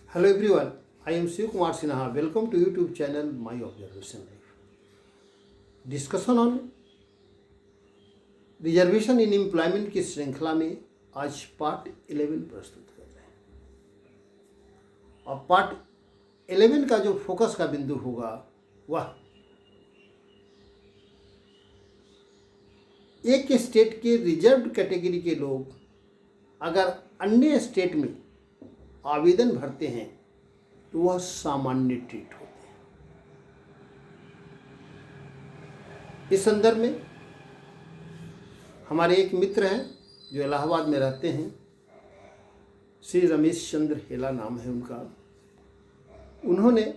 Hello everyone, I am Shiv Kumar Sinha. Welcome to YouTube channel My Observation Life. Discussion on reservation in employment की श्रृंखला में आज part 11 प्रस्तुत कर रहे हैं। और पार्ट 11 का जो फोकस का बिंदु होगा वह एक स्टेट के रिजर्व्ड कैटेगरी के लोग अगर अन्य स्टेट में आवेदन भरते हैं तो वह सामान्य ट्रीट होते हैं। इस संदर्भ में हमारे एक मित्र हैं जो इलाहाबाद में रहते हैं, श्री रमेश चंद्र हेला नाम है उनका। उन्होंने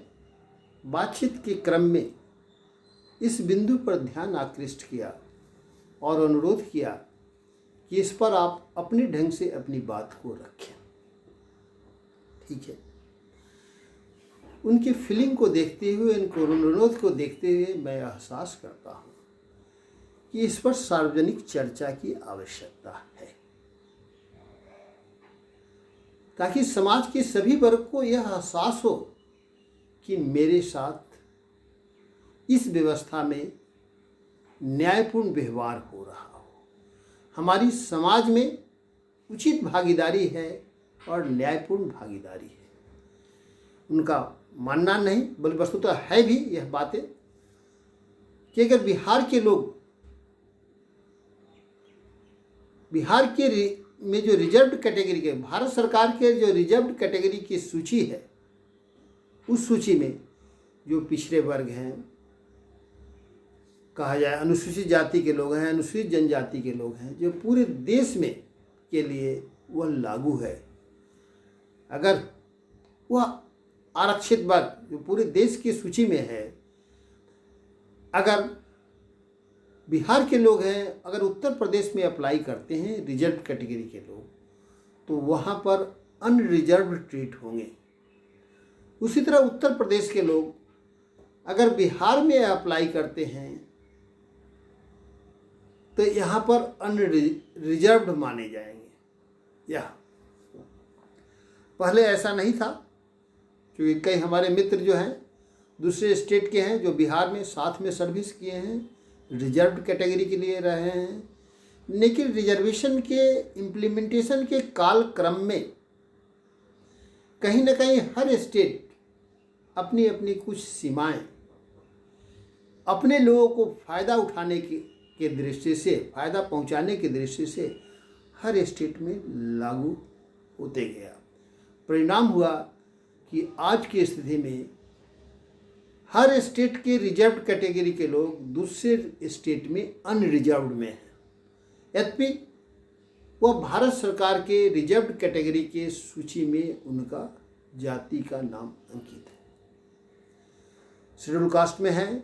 बातचीत के क्रम में इस बिंदु पर ध्यान आकृष्ट किया और अनुरोध किया कि इस पर आप अपने ढंग से अपनी बात को रखें। ठीक है, उनकी फीलिंग को देखते हुए, उनको अनुरोध को देखते हुए मैं एहसास करता हूँ कि इस पर सार्वजनिक चर्चा की आवश्यकता है, ताकि समाज के सभी वर्ग को यह एहसास हो कि मेरे साथ इस व्यवस्था में न्यायपूर्ण व्यवहार हो रहा हो, हमारी समाज में उचित भागीदारी है और न्यायपूर्ण भागीदारी है। उनका मानना नहीं बल्कि वस्तुतः है भी यह बातें कि अगर बिहार के में जो रिजर्व्ड कैटेगरी के, भारत सरकार के जो रिजर्व्ड कैटेगरी की सूची है, उस सूची में जो पिछड़े वर्ग हैं, कहा जाए अनुसूचित जाति के लोग हैं, अनुसूचित जनजाति के लोग हैं, जो पूरे देश में के लिए वह लागू है। अगर वह आरक्षित वर्ग जो पूरे देश की सूची में है, अगर बिहार के लोग हैं, अगर उत्तर प्रदेश में अप्लाई करते हैं रिजर्व कैटेगरी के लोग, तो वहाँ पर अनरिजर्व्ड ट्रीट होंगे। उसी तरह उत्तर प्रदेश के लोग अगर बिहार में अप्लाई करते हैं तो यहाँ पर अनरिजर्व्ड माने जाएंगे। यह पहले ऐसा नहीं था, क्योंकि कई हमारे मित्र जो हैं दूसरे स्टेट के हैं, जो बिहार में साथ में सर्विस किए हैं, रिजर्व्ड कैटेगरी के लिए रहे हैं, लेकिन रिजर्वेशन के इम्प्लीमेंटेशन के काल क्रम में कहीं ना कहीं हर स्टेट अपनी अपनी कुछ सीमाएं अपने लोगों को फ़ायदा उठाने के दृष्टि से, फ़ायदा पहुंचाने की दृष्टि से हर स्टेट में लागू होते गया। परिणाम हुआ कि आज की स्थिति में हर स्टेट के रिजर्व्ड कैटेगरी के लोग दूसरे स्टेट में अनरिजर्व्ड में हैं, यद्यपि वह भारत सरकार के रिजर्व्ड कैटेगरी के सूची में उनका जाति का नाम अंकित है, शेड्यूल कास्ट में है,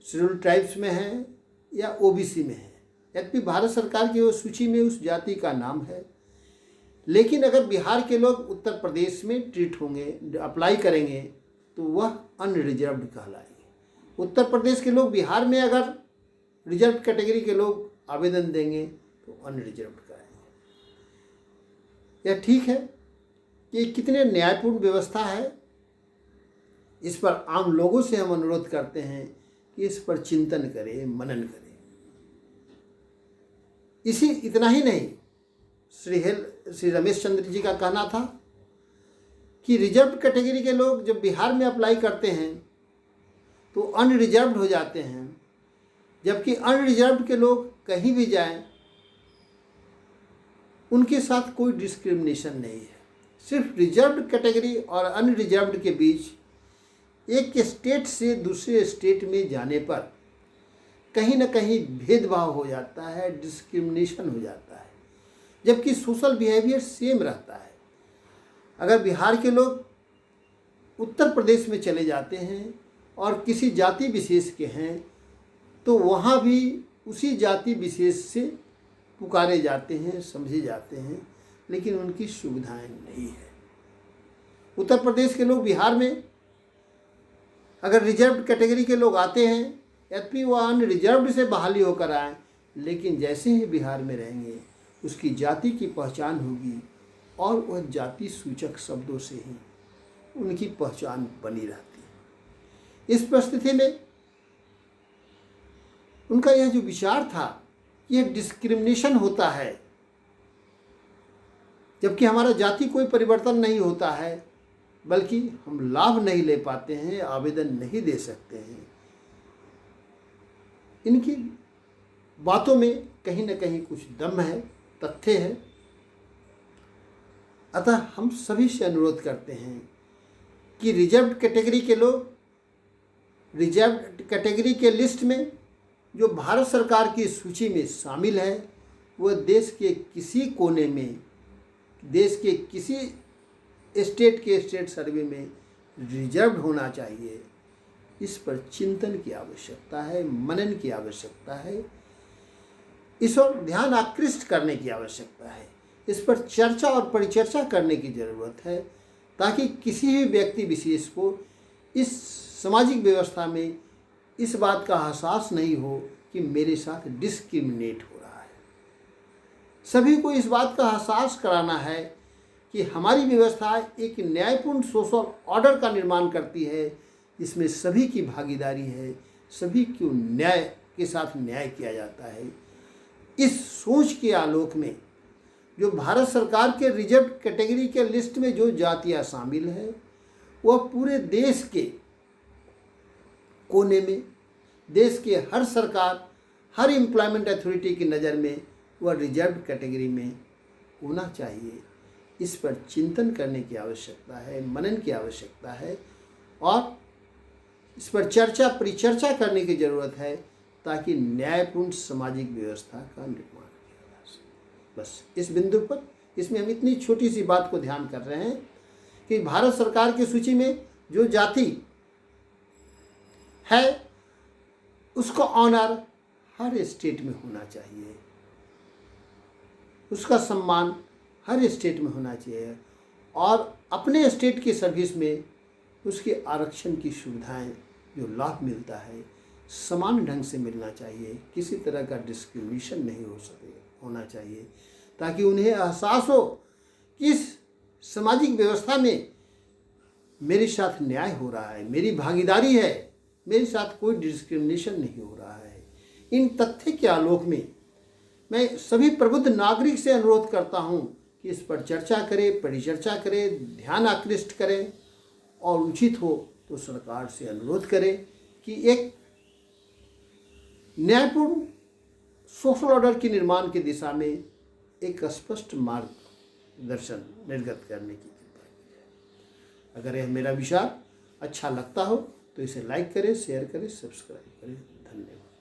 शेड्यूल ट्राइब्स में है या ओबीसी में है, यद्यपि भारत सरकार की वो सूची में उस जाति का नाम है। लेकिन अगर बिहार के लोग उत्तर प्रदेश में ट्रीट होंगे, अप्लाई करेंगे, तो वह अनरिजर्व्ड कहलाएंगे। उत्तर प्रदेश के लोग बिहार में अगर रिजर्व कैटेगरी के लोग आवेदन देंगे तो अनरिजर्व्ड कहलाएंगे। यह ठीक है कि कितने न्यायपूर्ण व्यवस्था है, इस पर आम लोगों से हम अनुरोध करते हैं कि इस पर चिंतन करें, मनन करें। इतना ही नहीं, श्री रमेश चंद्र जी का कहना था कि रिजर्व कैटेगरी के लोग जब बिहार में अप्लाई करते हैं तो अनरिजर्व्ड हो जाते हैं, जबकि अनरिजर्व्ड के लोग कहीं भी जाएं उनके साथ कोई डिस्क्रिमिनेशन नहीं है। सिर्फ रिजर्व्ड कैटेगरी और अनरिजर्व्ड के बीच एक स्टेट से दूसरे स्टेट में जाने पर कहीं ना कहीं भेदभाव हो जाता है, डिस्क्रिमिनेशन हो जाता है, जबकि सोशल बिहेवियर सेम रहता है। अगर बिहार के लोग उत्तर प्रदेश में चले जाते हैं और किसी जाति विशेष के हैं तो वहाँ भी उसी जाति विशेष से पुकारे जाते हैं, समझे जाते हैं, लेकिन उनकी सुविधाएं नहीं है। उत्तर प्रदेश के लोग बिहार में अगर रिजर्व्ड कैटेगरी के लोग आते हैं, यद्यपि वह अनरिजर्व्ड से बहाली होकर आए, लेकिन जैसे ही बिहार में रहेंगे उसकी जाति की पहचान होगी और वह जाति सूचक शब्दों से ही उनकी पहचान बनी रहती है। इस परिस्थिति में उनका यह जो विचार था, यह डिस्क्रिमिनेशन होता है, जबकि हमारा जाति कोई परिवर्तन नहीं होता है, बल्कि हम लाभ नहीं ले पाते हैं, आवेदन नहीं दे सकते हैं। इनकी बातों में कहीं न कहीं कुछ दम है, तथ्य है। अतः हम सभी से अनुरोध करते हैं कि रिजर्व्ड कैटेगरी के लोग रिजर्व्ड कैटेगरी के लिस्ट में जो भारत सरकार की सूची में शामिल है, वह देश के किसी कोने में, देश के किसी स्टेट के स्टेट सर्वे में रिजर्व्ड होना चाहिए। इस पर चिंतन की आवश्यकता है, मनन की आवश्यकता है, इस ओर ध्यान आकृष्ट करने की आवश्यकता है। इस पर चर्चा और परिचर्चा करने की ज़रूरत है, ताकि किसी भी व्यक्ति विशेष को इस सामाजिक व्यवस्था में इस बात का एहसास नहीं हो कि मेरे साथ डिस्क्रिमिनेट हो रहा है। सभी को इस बात का एहसास कराना है कि हमारी व्यवस्था एक न्यायपूर्ण सोशल ऑर्डर का निर्माण करती है, जिसमें सभी की भागीदारी है, सभी को न्याय के साथ न्याय किया जाता है। इस सोच के आलोक में जो भारत सरकार के रिजर्व कैटेगरी के लिस्ट में जो जातियां शामिल है, वह पूरे देश के कोने में, देश के हर सरकार, हर एम्प्लॉयमेंट अथॉरिटी की नज़र में वह रिजर्व कैटेगरी में होना चाहिए। इस पर चिंतन करने की आवश्यकता है, मनन की आवश्यकता है, और इस पर चर्चा परिचर्चा करने की ज़रूरत है, ताकि न्यायपूर्ण सामाजिक व्यवस्था का निर्माण किया जा सके। बस इस बिंदु पर, इसमें हम इतनी छोटी सी बात को ध्यान कर रहे हैं कि भारत सरकार की सूची में जो जाति है, उसका ऑनर हर स्टेट में होना चाहिए, उसका सम्मान हर स्टेट में होना चाहिए, और अपने स्टेट की सर्विस में उसके आरक्षण की सुविधाएं, जो लाभ मिलता है, समान ढंग से मिलना चाहिए। किसी तरह का डिस्क्रिमिनेशन नहीं होना चाहिए, ताकि उन्हें एहसास हो कि इस सामाजिक व्यवस्था में मेरे साथ न्याय हो रहा है, मेरी भागीदारी है, मेरे साथ कोई डिस्क्रिमिनेशन नहीं हो रहा है। इन तथ्य के आलोक में मैं सभी प्रबुद्ध नागरिक से अनुरोध करता हूं कि इस पर चर्चा करें, परिचर्चा करें, ध्यान आकृष्ट करें, और उचित हो तो सरकार से अनुरोध करें कि एक न्यायपूर्ण सोशल ऑर्डर के निर्माण की दिशा में एक स्पष्ट मार्गदर्शन निर्गत करने की कृपा की जाए। अगर यह मेरा विचार अच्छा लगता हो तो इसे लाइक करें, शेयर करें, सब्सक्राइब करें। धन्यवाद।